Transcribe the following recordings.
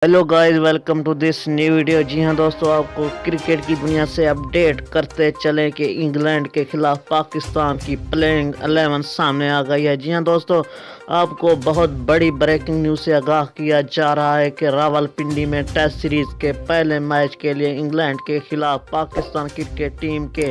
Hello guys, welcome to this new video. जी हाँ दोस्तों, आपको क्रिकेट की दुनिया से अपडेट करते चले कि इंग्लैंड के खिलाफ पाकिस्तान की प्लेइंग 11 सामने आ गई है। जी हाँ दोस्तों, आपको बहुत बड़ी ब्रेकिंग न्यूज़ से आगाह किया जा रहा है कि रावलपिंडी में टेस्ट सीरीज के पहले मैच के लिए इंग्लैंड के खिलाफ पाकिस्तान क्रिकेट टीम के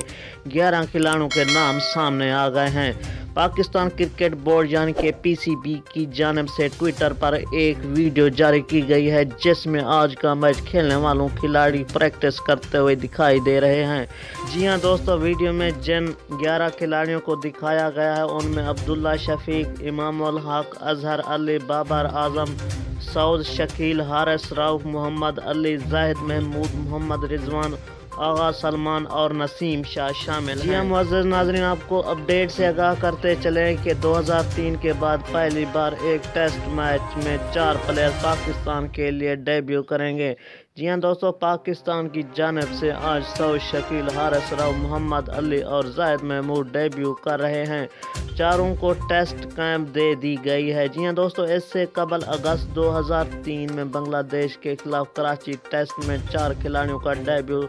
11 खिलाड़ियों के नाम सामने आ गए हैं। पाकिस्तान क्रिकेट बोर्ड यानी कि पीसीबी की जानिब से ट्विटर पर एक वीडियो जारी की गई है जिसमें आज का मैच खेलने वालों खिलाड़ी प्रैक्टिस करते हुए दिखाई दे रहे हैं। जी हां दोस्तों, वीडियो में जिन 11 खिलाड़ियों को दिखाया गया है उनमें अब्दुल्ला शफीक, इमामुल हक, अजहर अली, बाबर आजम, सऊद, शकील, हारिस राउफ, मोहम्मद अली, जाहिद महमूद, मोहम्मद रिजवान, आगा सलमान और नसीम शाह शामिल हैं। जी हम मुअज़्ज़ज़ नाज़रीन, आपको अपडेट से आगाह करते चले कि 2003 के बाद पहली बार एक टेस्ट मैच में 4 प्लेयर पाकिस्तान के लिए डेब्यू करेंगे। जी हाँ दोस्तों, पाकिस्तान की जानिब से आज सऊद, शकील, हारिस राउफ, मोहम्मद अली और जाहिद महमूद डेब्यू कर रहे हैं। चारों को टेस्ट कैंप दे दी गई है। जी हाँ दोस्तों, इससे कबल अगस्त 2003 में बांग्लादेश के खिलाफ कराची टेस्ट में 4 खिलाड़ियों का डेब्यू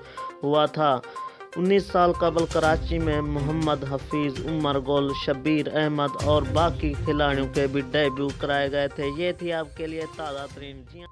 हुआ था। 19 साल कबल कराची में मोहम्मद हफीज, उमर गुल, शब्बीर अहमद और बाकी खिलाड़ियों के भी डेब्यू कराए गए थे। ये थी आपके लिए ताज़ा तरीन। जी